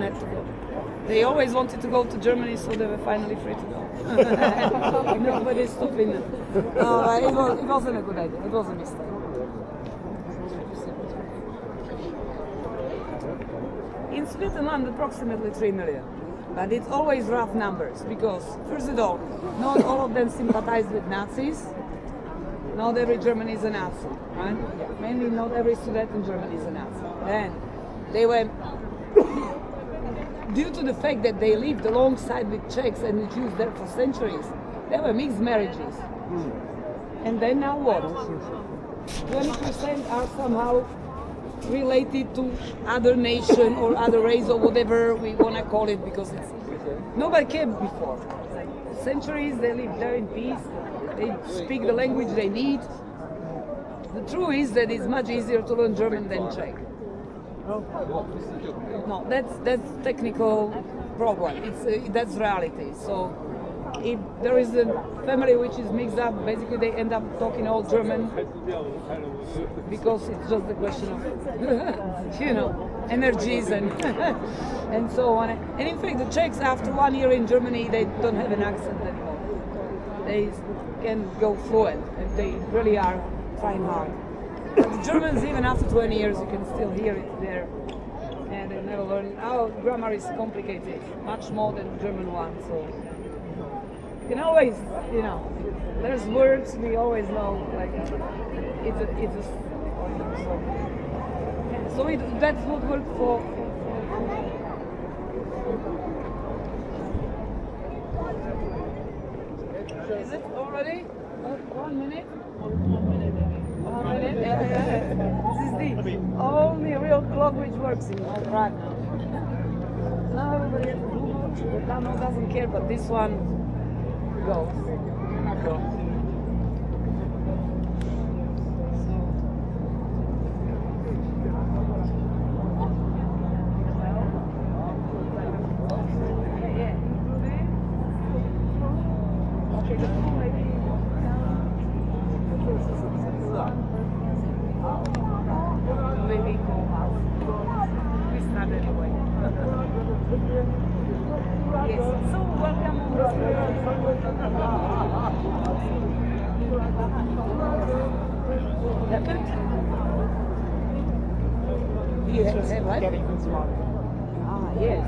had to go. They always wanted to go to Germany, so they were finally free to go. Nobody stopping them. No, it wasn't a good idea. It was a mistake. In Switzerland, approximately 3 million. But it's always rough numbers because, first of all, not all of them sympathize with Nazis. Not every German is a Nazi, right? Mainly not every student in Germany is a Nazi. Then they were, due to the fact that they lived alongside with Czechs and the Jews there for centuries, there were mixed marriages. And then now what? 20% are somehow related to other nation or other race or whatever we want to call it, because nobody came before. Centuries they lived there in peace. They speak the language they need. The truth is that it's much easier to learn German than Czech. No, that's technical problem. That's reality. So if there is a family which is mixed up, basically they end up talking all German because it's just a question of energies and and so on. And in fact, the Czechs after 1 year in Germany, they don't have an accent anymore. They can go fluent if they really are trying hard. But the Germans, even after 20 years, you can still hear it there. And they never learn. Our grammar is complicated, much more than the German one. So you can always, there's words we always know, like that's what worked for. Is it already? 1 minute? 1 minute. Yeah. This is the only real clock which works in Prague now. Now everybody has a blue watch. The Tano doesn't care, but this one goes.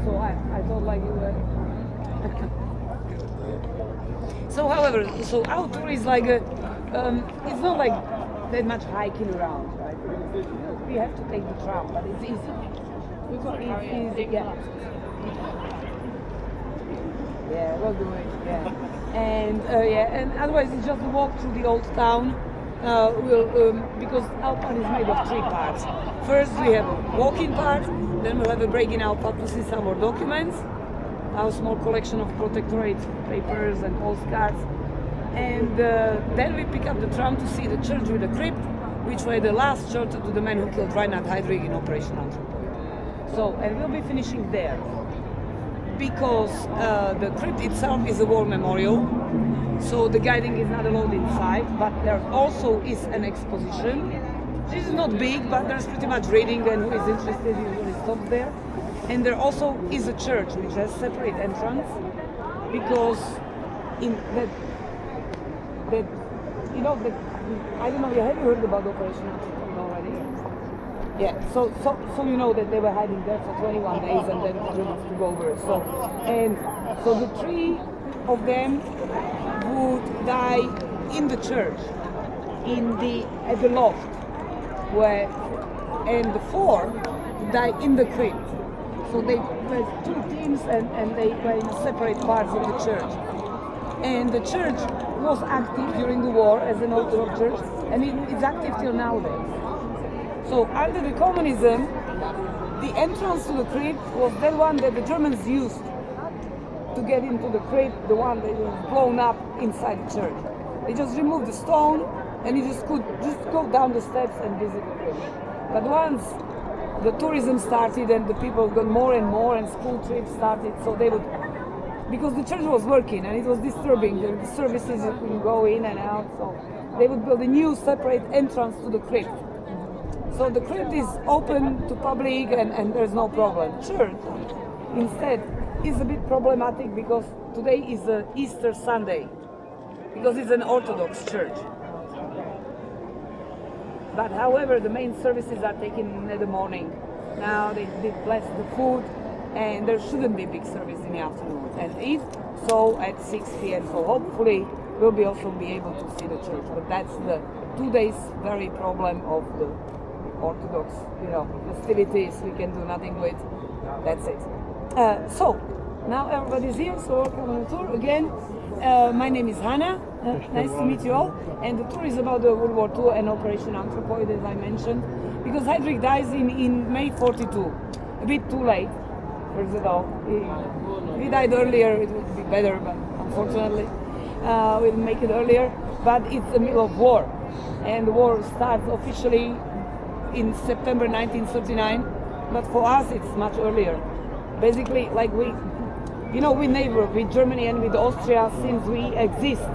So I thought like you were. So, however, our tour is like it's not like that much hiking around, right? We have to take the tram, but it's easy. It's easy, yeah. Yeah, we'll do it. Yeah, and otherwise it's just a walk through the old town. Because Alpan is made of 3 parts. First we have a walking part, then we'll have a break in Alpan to see some more documents, our small collection of protectorate papers and postcards, and then we pick up the tram to see the church with the crypt, which were the last church to the man who killed Reinhard Heydrich in Operation Anthropoid. So, and we'll be finishing there, because the crypt itself is a war memorial. So the guiding is not allowed inside, but there also is an exposition. This is not big, but there's pretty much reading, and who is interested usually stops there. And there also is a church which has separate entrance, because in that I don't know, have you heard about Operation Anthropoid already? Yeah, so you know that they were hiding there for 21 days and then the Germans took over. So the 3 of them would die in the church, at the loft, and the 4 die in the crypt. So they were 2 teams and they were in separate parts of the church. And the church was active during the war as an Orthodox church, and it's active till nowadays. So under the communism, the entrance to the crypt was the one that the Germans used to get into the crypt, the one that was blown up inside the church. They just removed the stone, and you could just go down the steps and visit the crypt. But once the tourism started and the people got more and more, and school trips started, so they would, because the church was working and it was disturbing, the services you couldn't go in and out, so they would build a new separate entrance to the crypt. So the crypt is open to public and there's no problem. Sure, instead is a bit problematic because today is Easter Sunday, because it's an Orthodox church. But however, the main services are taken in the morning. Now they bless the food, and there shouldn't be big service in the afternoon. And if so, at 6 p.m. So hopefully we'll be also be able to see the church. But that's the 2 days very problem of the Orthodox, festivities. We can do nothing with. That's it. So now everybody's here. So welcome on the tour again. My name is Hannah. Nice to meet you all. And the tour is about the World War II and Operation Anthropoid, as I mentioned, because Heydrich dies in May 42. A bit too late, first of all. If he died earlier, it would be better, but unfortunately, we'll make it earlier. But it's the middle of war, and the war starts officially in September 1939. But for us, it's much earlier. Basically, like we neighbor with Germany and with Austria since we exist.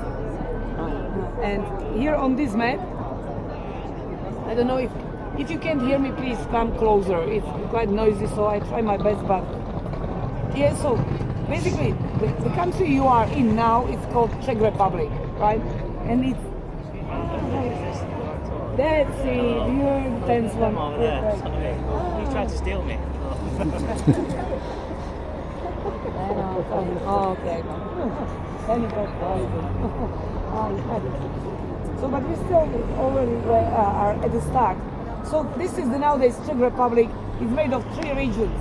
And here on this map, I don't know if you can't hear me, please come closer. It's quite noisy, so I try my best. But yeah, so basically, the country you are in now is called Czech Republic, right? And it's that's it. You're the tense one. Oh, yeah. Sorry. You tried to steal me. Oh, okay. So, but we still already are at the start. So this is the nowadays Czech Republic. It's made of 3 regions.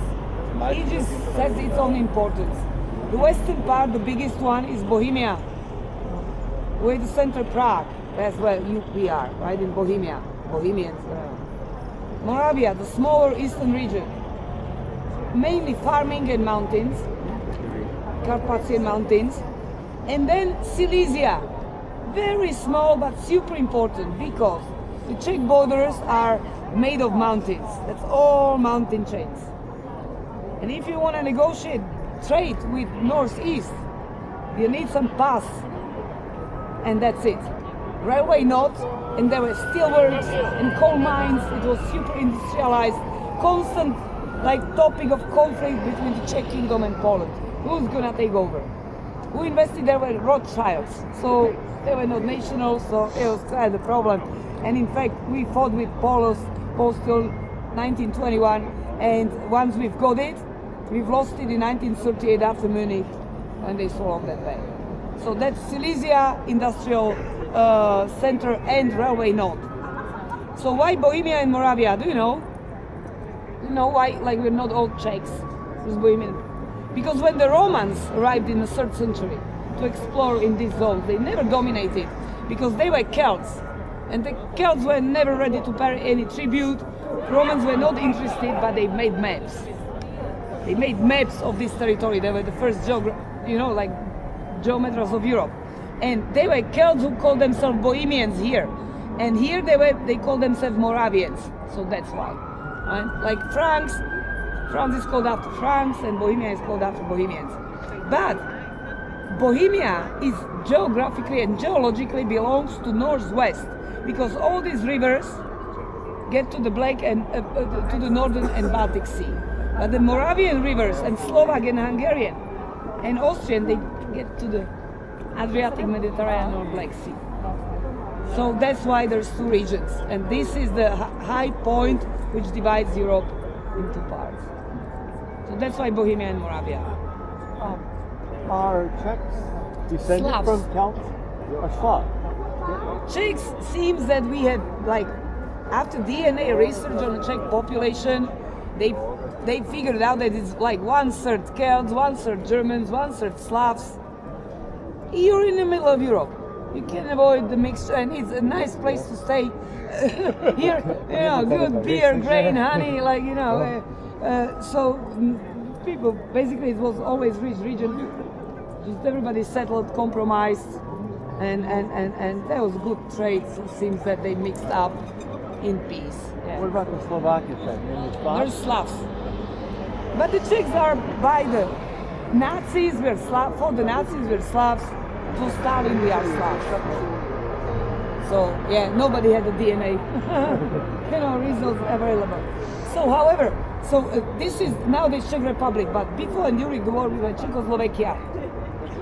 Each has its own importance. The western part, the biggest one, is Bohemia, with the center Prague. That's where we are, right in Bohemia. Bohemians. Moravia, the smaller eastern region, mainly farming and mountains, Carpathian Mountains, and then Silesia, very small but super important because the Czech borders are made of mountains. That's all mountain chains. And if you want to negotiate trade with northeast, you need some pass, and that's it. Railway not, and there were steelworks and coal mines. It was super industrialized, constant topic of conflict between the Czech Kingdom and Poland. Who's gonna take over? Who invested there were Rothschilds, so they were not national, so it was quite a problem. And in fact, we fought with Poles till 1921, and once we've got it, we've lost it in 1938 after Munich, when they sold that back. So that's Silesia industrial center and railway node. So why Bohemia and Moravia? Do you know? You know why? We're not all Czechs. It's Bohemian. Because when the Romans arrived in the 3rd century to explore in these zones, they never dominated because they were Celts, and the Celts were never ready to pay any tribute. Romans were not interested, but they made maps. They made maps of this territory. They were the first geometers of Europe. And they were Celts who called themselves Bohemians here. And here they called themselves Moravians. So that's why. Right? Like France is called after Franks, and Bohemia is called after Bohemians. But Bohemia is geographically and geologically belongs to northwest, because all these rivers get to the Black and to the Northern and Baltic Sea. But the Moravian rivers and Slovak and Hungarian and Austrian, they get to the Adriatic, Mediterranean or Black Sea. So that's why there's 2 regions, and this is the high point which divides Europe in 2 parts. So that's why Bohemia and Moravia. Are Czechs descended Slavs. from Celts or Slav? Czechs seems that we have after DNA research on the Czech population, they figured out that it's 1/3 Celts, 1/3 Germans, 1/3 Slavs. You're in the middle of Europe. You can avoid the mixture, and it's a nice place to stay. Here, good beer, grain, honey, so people, basically it was always rich region. Just everybody settled, compromised, and there was good trade. So it seems that they mixed up in peace. Yeah. What about the Slovakians then? They're Slavs. But the Czechs are by the Nazis, we're Slav. For the Nazis, we're Slavs. To Stalin, we are Slavs. So yeah, nobody had the DNA, results available. So, however, So this is nowadays Czech Republic, but before and during the war we were Czechoslovakia.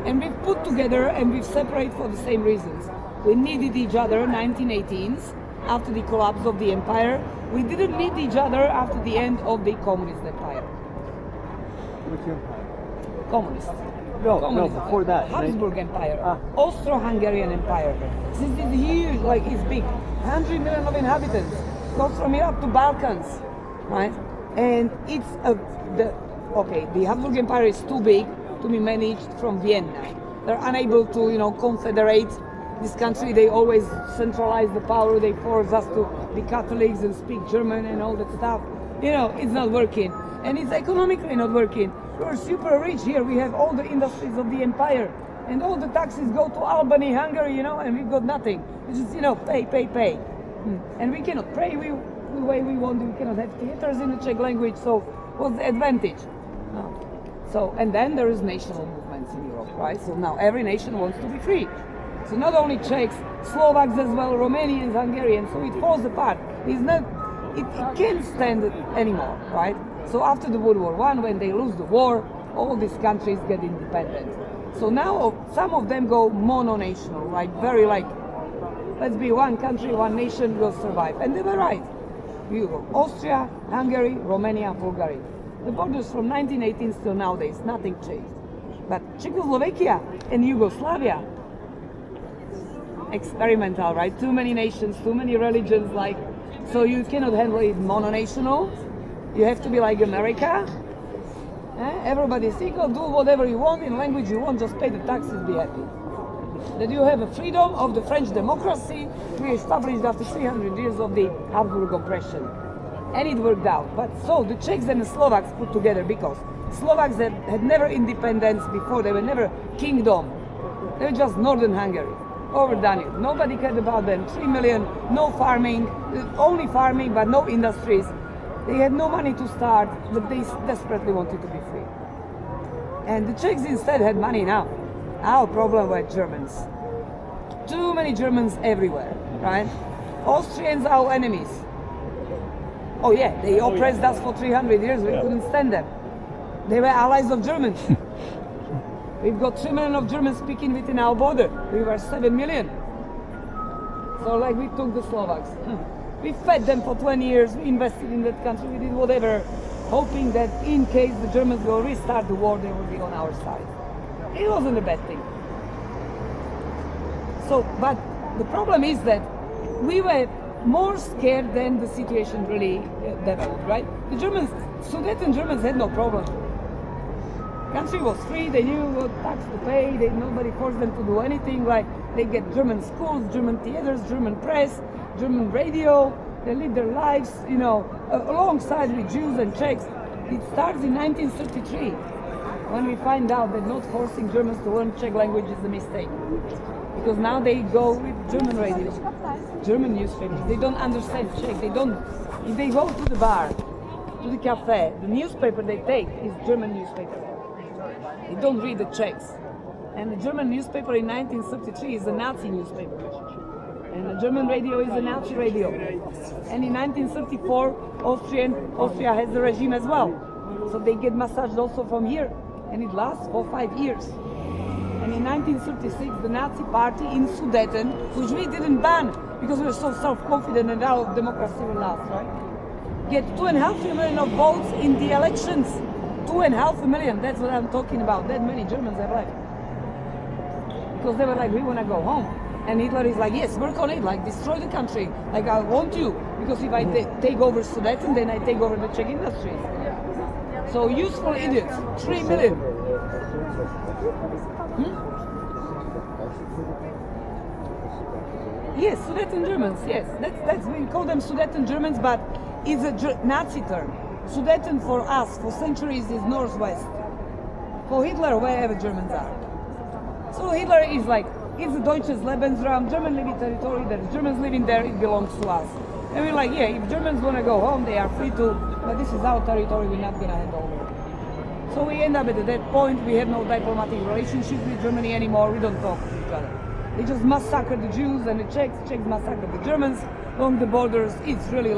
And we've put together and we've separated for the same reasons. We needed each other 1918s after the collapse of the empire. We didn't need each other after the end of the communist empire. Which empire? Communist. No, Communist. no, before that. Habsburg Empire. Ah. Austro-Hungarian Empire. This is huge, like it's big. 100 million of inhabitants. Goes from Europe to Balkans, right? And it's the Habsburg Empire is too big to be managed from Vienna. They're unable to, confederate this country. They always centralize the power. They force us to be Catholics and speak German and all that stuff. It's not working. And it's economically not working. We're super rich here. We have all the industries of the empire. And all the taxes go to Albany, Hungary, and we've got nothing. It's just, pay. And we cannot pray the way we want. We cannot have theaters in the Czech language. So what's the advantage? No. So, and then there is national movements in Europe, right? So now every nation wants to be free. So not only Czechs, Slovaks as well, Romanians, Hungarians. So it falls apart. It can't stand it anymore, right? So after the World War I, when they lose the war, all these countries get independent. So now some of them go mono-national, right? Very like, let's be one country, one nation will survive. And they were right. You go Austria, Hungary, Romania, Bulgaria. The borders from 1918 till nowadays, nothing changed. But Czechoslovakia and Yugoslavia, experimental, right? Too many nations, too many religions, so you cannot handle it mono-national. You have to be like America. Everybody's equal, do whatever you want, in language you want, just pay the taxes, be happy. That you have a freedom of the French democracy we established after 300 years of the Habsburg oppression. And it worked out. But so the Czechs and the Slovaks put together, because Slovaks had never independence before, they were never kingdom. They were just northern Hungary, over Danube. Nobody cared about them. 3 million, no farming, only farming but no industries. They had no money to start, but they desperately wanted to be free. And the Czechs instead had money now. Our problem were Germans. Too many Germans everywhere, right? Austrians are our enemies. Oh yeah, they oppressed us for 300 years, we couldn't stand them. They were allies of Germans. We've got 3 million of Germans speaking within our border. We were 7 million. So we took the Slovaks. We fed them for 20 years, we invested in that country, we did whatever, hoping that in case the Germans will restart the war, they will be on our side. It wasn't a bad thing. So, but the problem is that we were more scared than the situation really developed, right? The Germans, Sudeten Germans had no problem. Country was free, they knew what tax to pay, nobody forced them to do anything, they get German schools, German theaters, German press, German radio, they live their lives, alongside with Jews and Czechs. It starts in 1933, when we find out that not forcing Germans to learn Czech language is a mistake. Because now they go with German radio, German newspapers, they don't understand Czech, if they go to the bar, to the cafe, the newspaper they take is German newspaper. They don't read the Czechs. And the German newspaper in 1933 is a Nazi newspaper. And the German radio is a Nazi radio. And in 1934, Austria has the regime as well. So they get massaged also from here. And it lasts for 5 years. And in 1936, the Nazi party in Sudeten, which we didn't ban because we were so self-confident and our democracy will last, right? Get 2.5 million of votes in the elections. 2.5 million, that's what I'm talking about. That many Germans have left. Because they were like, we want to go home. And Hitler is like, yes, work on it, destroy the country. I want you. Because if I take over Sudeten, then I take over the Czech industry. So useful idiots, 3 million. Yes, Sudeten Germans, yes. That's we call them Sudeten Germans, but it's a Nazi term. Sudeten for us, for centuries, is northwest. For Hitler, wherever Germans are. So Hitler is it's the Deutsches Lebensraum, German living territory, there's Germans living there, it belongs to us. And we're like, yeah, if Germans want to go home, they are free to, but this is our territory, we're not going to hand over. So we end up at that point, we have no diplomatic relationship with Germany anymore, we don't talk to each other. They just massacre the Jews and the Czechs massacre the Germans along the borders. It's really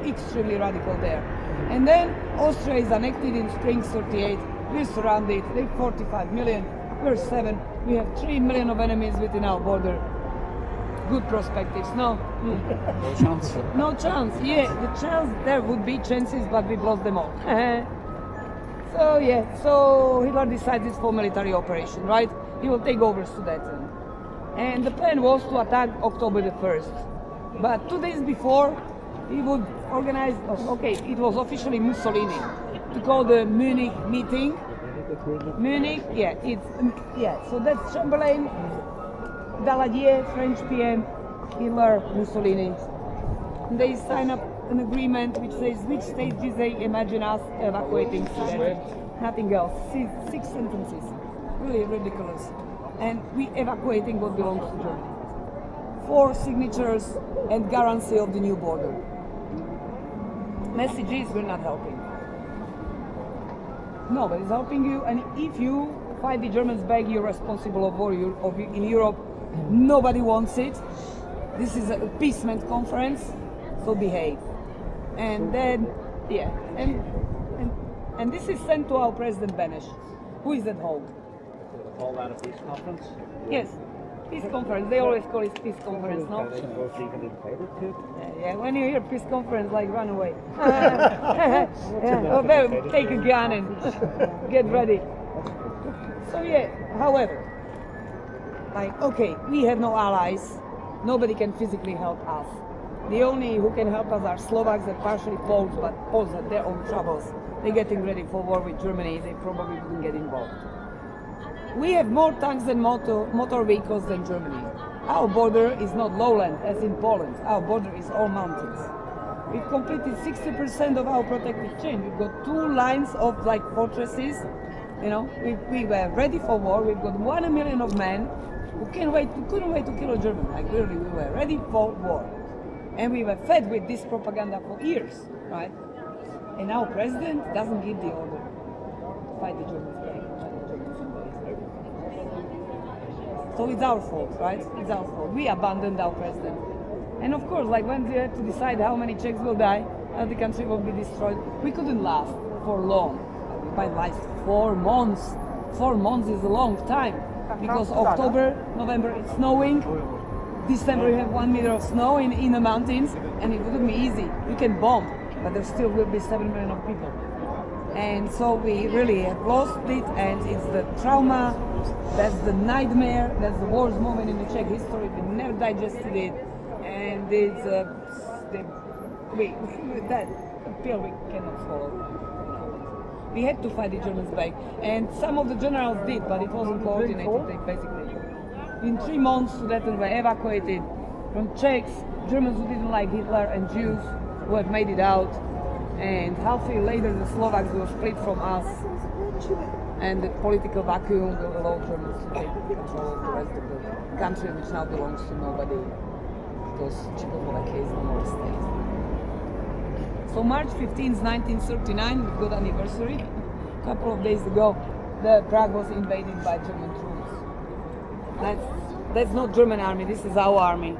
extremely radical there. And then Austria is annexed in spring 38. We're surrounded. They're 45 million. We're 7. We have 3 million of enemies within our border. Good perspectives. No. No chance. No chance. Yeah, the chance, there would be chances, but we've lost them all. So yeah, so Hitler decided for military operation, right? He will take over Sudeten. And the plan was to attack October the 1st. But 2 days before, he would organize, okay, it was officially Mussolini to call the Munich meeting. Munich, yeah, so that's Chamberlain, Daladier, French PM, Hitler, Mussolini. And they sign up an agreement which says which states do they imagine us evacuating Sudan. Nothing else. 6 sentences. Really ridiculous. And we evacuating what belongs to Germany. 4 signatures and guarantee of the new border. Messages we're not helping. Nobody's helping you, and if you fight the Germans back, you're responsible of war in Europe. Nobody wants it. This is a appeasement conference, so behave. And then, yeah, and this is sent to our President Benesh, who is at home. Call that a peace conference? Yes, peace conference. They always call it peace conference, no? Yeah, when you hear peace conference, like run away. Well, take a gun and get ready. So yeah, however, like, okay, we have no allies. Nobody can physically help us. The only who can help us are Slovaks and partially Poles, but Poles have their own troubles. They're getting ready for war with Germany. They probably wouldn't get involved. We have more tanks and motor vehicles than Germany. Our border is not lowland as in Poland. Our border is all mountains. We've completed 60% of our protective chain. We've got 2 lines of like fortresses. You know, we were ready for war. We've got 1 million of men who couldn't wait to kill a German. Like really, we were ready for war. And we were fed with this propaganda for years, right? And our president doesn't give the order to fight the Germans back. So it's our fault, right? It's our fault. We abandoned our president. And of course, like when they had to decide how many Czechs will die, how the country will be destroyed, we couldn't last for long. We might last 4 months. 4 months is a long time. Because October, November it's snowing. December you have 1 meter of snow in the mountains, and it wouldn't be easy. You can bomb, but there still will be 7 million of people. And so we really have lost it, and it's the trauma, that's the nightmare, that's the worst moment in the Czech history. We never digested it, and it's that pill we cannot swallow. We had to fight the Germans back, and some of the generals did, but it wasn't coordinated. They basically, in 3 months, Sudeten were evacuated from Czechs, Germans who didn't like Hitler, and Jews who had made it out. And half a year later, the Slovaks will split from us, and the political vacuum will allow Germans to take control of the rest of the country, which now belongs to nobody, because Czechoslovakia is no more a state. So March 15th, 1939, we've got anniversary. A couple of days ago, Prague was invaded by German troops. That's not German army, this is our army.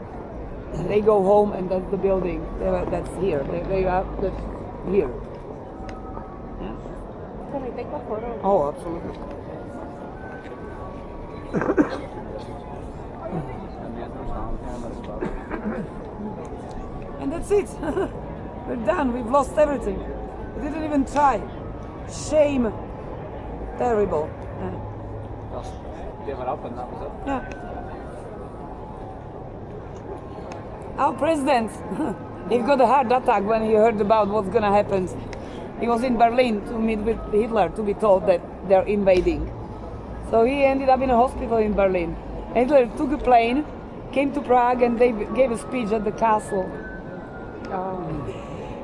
And they go home, and that's the building. That's here. That's here. Yeah. Can we take a photo? Oh, absolutely. And that's it. We're done. We've lost everything. We didn't even try. Shame. Terrible. Just give it up and that was it. Yeah. Our president, he got a heart attack when he heard about what's gonna happen. He was in Berlin to meet with Hitler to be told that they're invading. So he ended up in a hospital in Berlin. Hitler took a plane, came to Prague, and they gave a speech at the castle.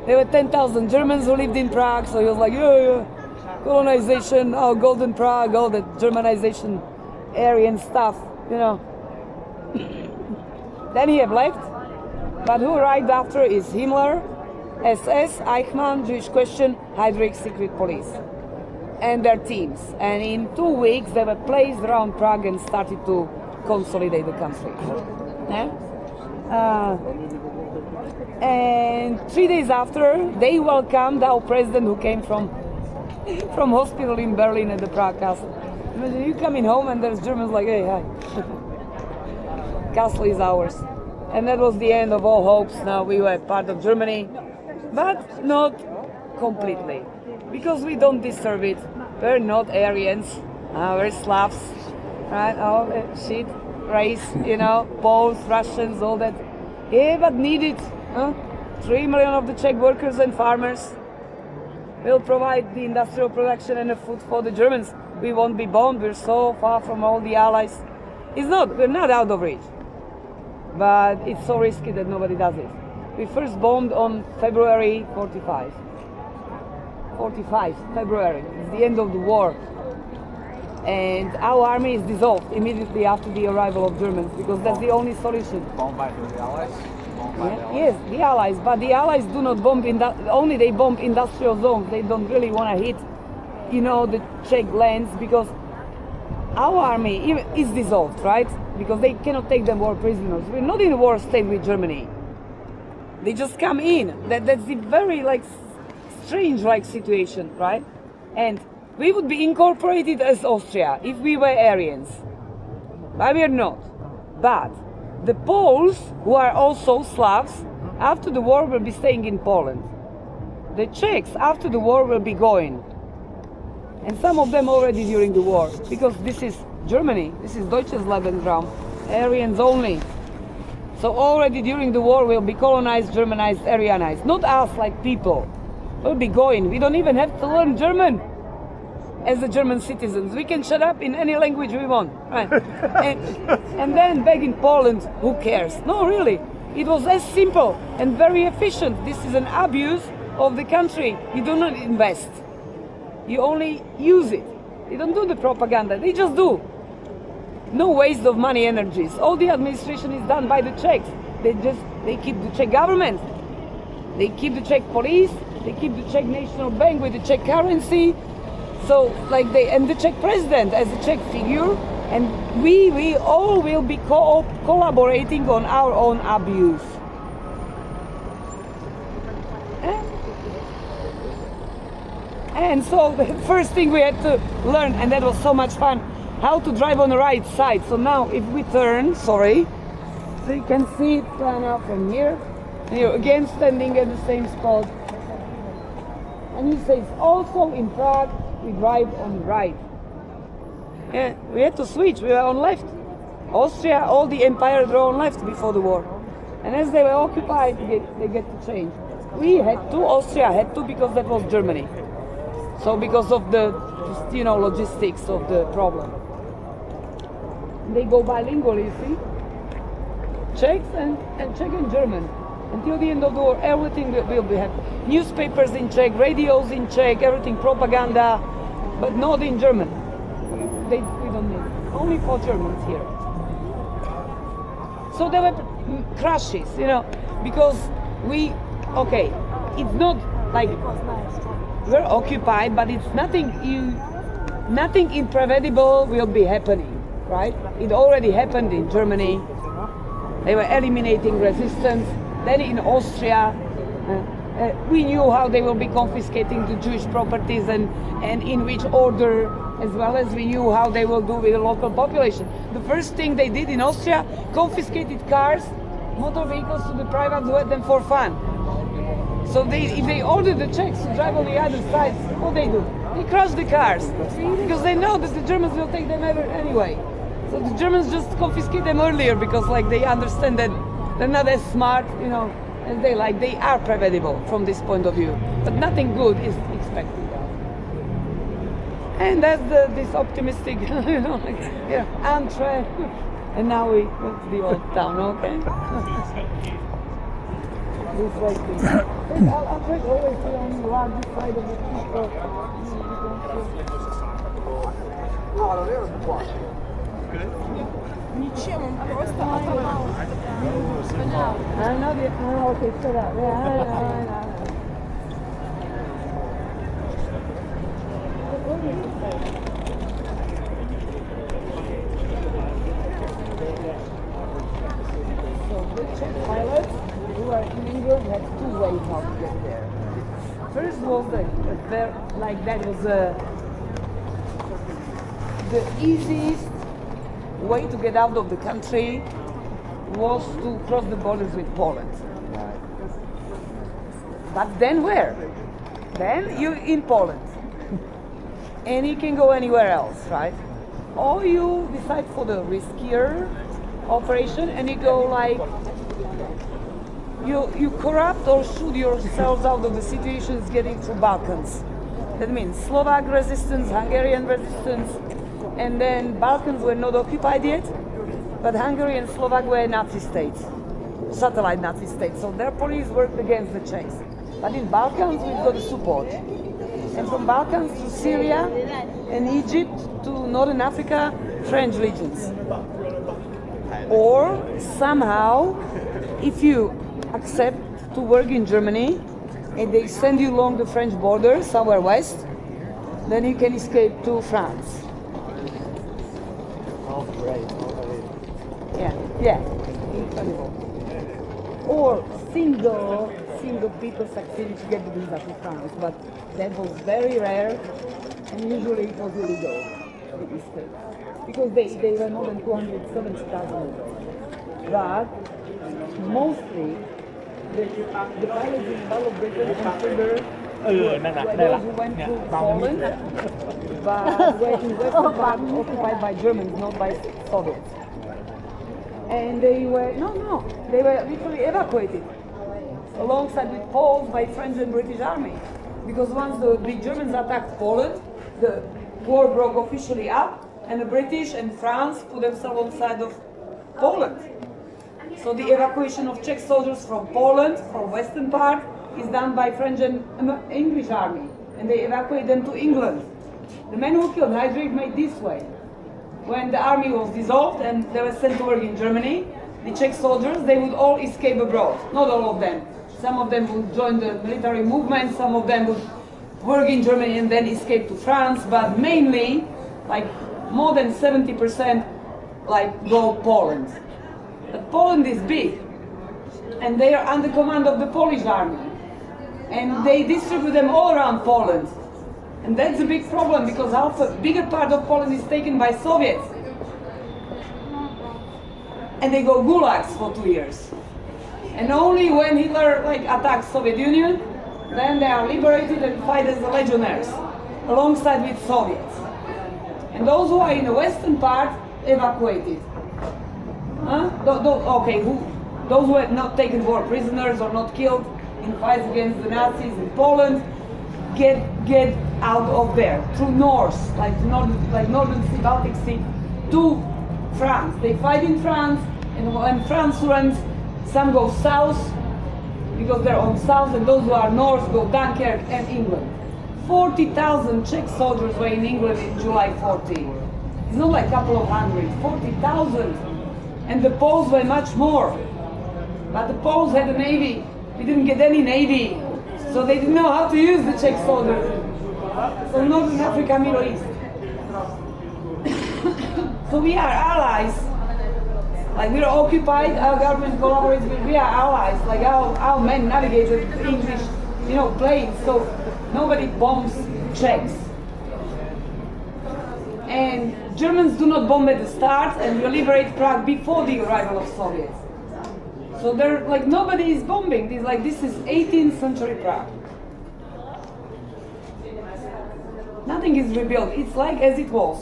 There were 10,000 Germans who lived in Prague, so he was like, yeah, colonization, oh, golden Prague, all the Germanization, Aryan stuff, you know. Then he have left, but who right after is Himmler, SS, Eichmann, Jewish Question, Heydrich, Secret Police, and their teams. And in 2 weeks they were placed around Prague and started to consolidate the country. Yeah? And 3 days after, they welcomed our president who came from hospital in Berlin at the Prague Castle. Imagine you coming home and there's Germans like, hey, hi. Castle is ours. And that was the end of all hopes. Now we were part of Germany, but not completely, because we don't deserve it. We're not Aryans, we're Slavs, right? Oh, shit, race, Poles, Russians, all that. Yeah, but needed. 3 million of the Czech workers and farmers will provide the industrial production and the food for the Germans. We won't be bombed. We're so far from all the allies. We're not out of reach. But it's so risky that nobody does it. We first bombed on February 45. February. It's the end of the war. And our army is dissolved immediately after the arrival of Germans, because that's the only solution. Bombed by the Allies? Yes, the Allies, but the Allies do not bomb, only they bomb industrial zones. They don't really want to hit, the Czech lands, because our army is dissolved, right? Because they cannot take them war prisoners. We're not in a war state with Germany. They just come in. That's the very strange situation, right? And we would be incorporated as Austria if we were Aryans. But we're not. But the Poles, who are also Slavs, after the war will be staying in Poland. The Czechs, after the war, will be going. And some of them already during the war, because this is Germany, this is Deutsches Lebensraum, Aryans only. So already during the war we'll be colonized, Germanized, Aryanized. Not us like people. We'll be going. We don't even have to learn German as the German citizens. We can shut up in any language we want. Right? and then back in Poland, who cares? No, really. It was as simple and very efficient. This is an abuse of the country. You do not invest. You only use it. They don't do the propaganda. They just do. No waste of money, energies. All the administration is done by the Czechs. They keep the Czech government. They keep the Czech police. They keep the Czech National Bank with the Czech currency. So and the Czech president as a Czech figure, and we all will be collaborating on our own abuse. And so the first thing we had to learn, and that was so much fun, how to drive on the right side. So now if we turn, so you can see it now from here, and you're again standing at the same spot. And he says also in Prague we drive on right. Yeah, we had to switch, we were on left. Austria, all the empires were on left before the war. And as they were occupied, they get to change. Austria had to, because that was Germany. So because of the, logistics of the problem. They go bilingual, you see. Czechs and Czech and German. Until the end of the war, everything will be happy. Newspapers in Czech, radios in Czech, everything, propaganda, but not in German. We don't need it. Only for Germans here. So there were crashes, because it's not like we're occupied, but it's nothing imprevedible will be happening, right? It already happened in Germany. They were eliminating resistance. Then in Austria, we knew how they will be confiscating the Jewish properties and in which order, as well as we knew how they will do with the local population. The first thing they did in Austria, confiscated cars, motor vehicles to the private who had them for fun. So if they order the Czechs to drive on the other side, what they do? They crush the cars, because they know that the Germans will take them anyway. So the Germans just confiscate them earlier, because they understand that they're not as smart, as they like. They are preventable from this point of view, but nothing good is expected. And that's this optimistic, entree. And now we go to the old town, okay? This way, please. I'll try to always be on the larger side of the people. Ničemu, prostě Okay, shut up. Yeah. So the Czech pilots who are in very, like that was the easiest way to get out of the country was to cross the borders with Poland. But then where? Then you're in Poland. And you can go anywhere else, right? Or you decide for the riskier operation and you go like, you corrupt or shoot yourselves out of the situations getting through Balkans. That means Slovak resistance, Hungarian resistance, and then Balkans were not occupied yet, but Hungary and Slovak were Nazi states, satellite Nazi states. So their police worked against the Czechs. But in Balkans we've got the support. And from Balkans to Syria and Egypt to Northern Africa, French legions. Or somehow, if you accept to work in Germany and they send you along the French border somewhere west, then you can escape to France. Oh, great. Yeah, incredible. Or single people succeeded to get the visa to France, but that was very rare, and usually it was illegal to escape because they were more than 270,000. But mostly the pilots in Battle of Britain and Sugar were those who went to Poland, but were in western part occupied by Germans, not by Soviets. And they were literally evacuated alongside with Poles by French and British army. Because once the Germans attacked Poland, the war broke officially up, and the British and France put themselves on the side of Poland. So the evacuation of Czech soldiers from Poland, from western part, is done by French and English army, and they evacuate them to England. The men who killed Heydrich made this way. When the army was dissolved and they were sent to work in Germany, the Czech soldiers, they would all escape abroad. Not all of them. Some of them would join the military movement, some of them would work in Germany and then escape to France, but mainly, like more than 70%, like go Poland. But Poland is big, and they are under command of the Polish army, and they distribute them all around Poland. And that's a big problem because half a bigger part of Poland is taken by Soviets. And they go gulags for 2 years. And only when Hitler attacks Soviet Union, then they are liberated and fight as the legionnaires, alongside with Soviets. And those who are in the western part, evacuated. Those who had not taken war prisoners or not killed in fights against the Nazis in Poland, get out of there through north, northern sea, Baltic Sea, to France. They fight in France, and when France runs, some go south because they're on south, and those who are north go Dunkirk and England. 40,000 Czech soldiers were in England in July 40. It's not like a couple of hundred, 40,000. And the Poles were much more. But the Poles had a navy. We didn't get any navy, so they didn't know how to use the Czech soldiers. So Northern Africa, Middle East. So we are allies. Like we're occupied, our government collaborates, we are allies. Like our men navigated English, planes, so nobody bombs Czechs. And Germans do not bomb at the start, and we liberate Prague before the arrival of Soviets. So they're nobody is bombing. This is 18th century Prague. Nothing is rebuilt. It's like as it was.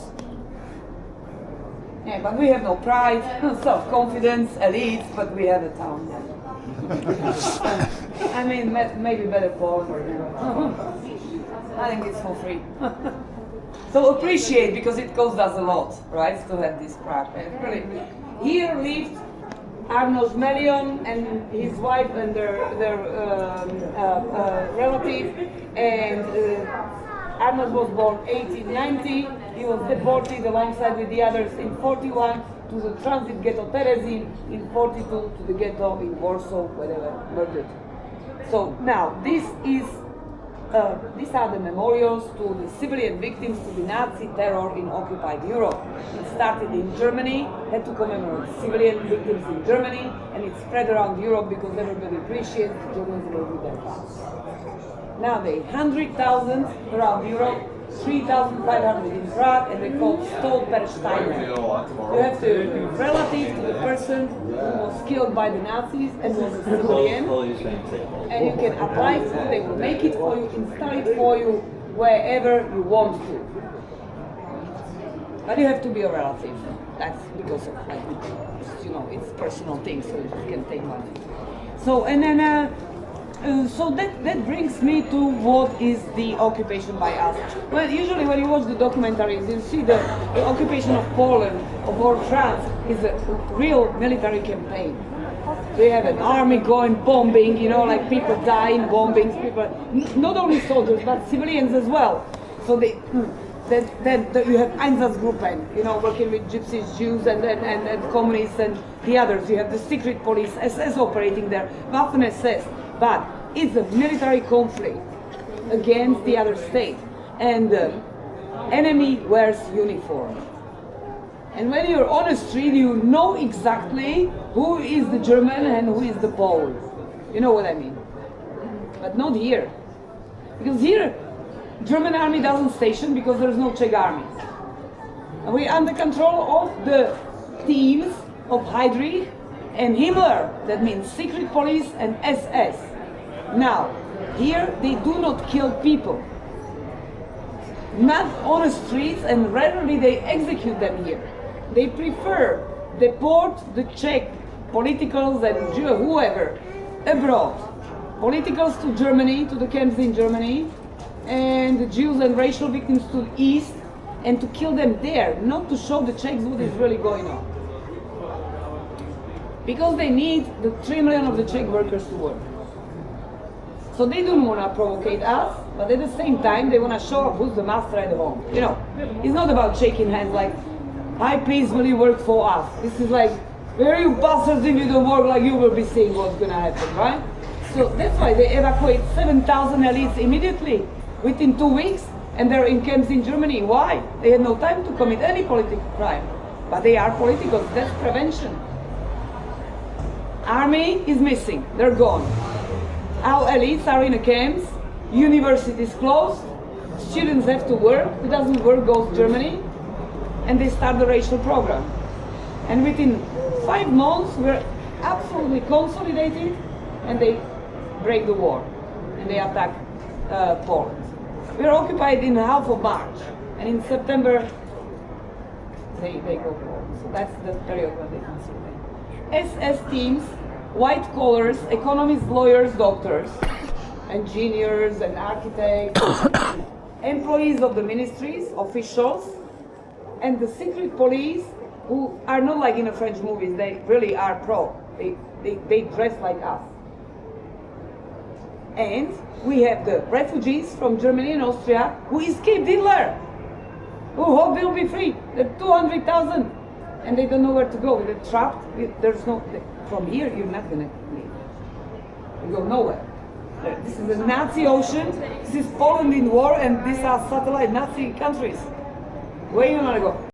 Yeah, but we have no pride, self-confidence, elites, but we have a town. I mean, maybe better Poland. I think it's for free. So appreciate, because it cost us a lot, right, to have this Prague. Really. Here lived Arnold Melion and his wife and their relative, and Arnold was born 1890. He was deported alongside with the others in 41 to the transit ghetto Terezin, in 42 to the ghetto in Warsaw, where they were murdered. So now these are the memorials to the civilian victims to the Nazi terror in occupied Europe. It started in Germany, had to commemorate civilian victims in Germany, and it spread around Europe because everybody appreciates the Germans were with their past. Now they 100,000 around Europe, 3,500 in Prague, and they call Stolpersteiner. You have to be relative to the person who was killed by the Nazis and was a civilian, and you can apply for it, they will make it for you, install it for you wherever you want to. But you have to be a relative. That's because of like, you know, it's personal thing, so you can take money. So and then. So that brings me to what is the occupation by us. Well, usually when you watch the documentaries, you see the occupation of Poland or France is a real military campaign. They have an army going bombing, you know, like people die in bombings, people, not only soldiers but civilians as well. So then you have Einsatzgruppen, you know, working with gypsies, Jews, and communists and the others. You have the secret police, SS operating there, Waffen SS. But it's a military conflict against the other state, and the enemy wears uniform. And when you're on the street, you know exactly who is the German and who is the Pole. You know what I mean? But not here. Because here, German army doesn't station because there's no Czech army. And we're under control of the teams of Heydrich and Himmler. That means secret police and SS. Now, here they do not kill people. Not on the streets, and rarely they execute them here. They prefer deport the Czech politicals and whoever abroad. Politicals to Germany, to the camps in Germany, and the Jews and racial victims to the east, and to kill them there, not to show the Czechs what is really going on. Because they need the 3 million of the Czech workers to work. So they don't want to provocate us, but at the same time they want to show up who's the master at home. You know, it's not about shaking hands like, hi, please, will you work for us? This is like, where you bastards, if you don't work, like you will be seeing what's going to happen, right? So that's why they evacuate 7,000 elites immediately, within 2 weeks, and they're in camps in Germany. Why? They had no time to commit any political crime. But they are politicals, that's prevention. Army is missing, they're gone. Our elites are in the camps, universities closed, students have to work, who doesn't work goes to Germany, and they start the racial program. And within 5 months we're absolutely consolidated, and they break the war, and they attack Poland. We're occupied in half of March, and in September they go Poland. So that's the period when they consolidate. SS teams, white collars, economists, lawyers, doctors, engineers and architects, employees of the ministries, officials, and the secret police, who are not like in the French movies, they really are pro. They dress like us. And we have the refugees from Germany and Austria who escaped Hitler, who hope they'll be free. They're 200,000, and they don't know where to go. They're trapped. There's no. From here, you're not gonna leave. You go nowhere. This is the Nazi ocean. This is Poland in war, and these are satellite Nazi countries. Where you wanna go?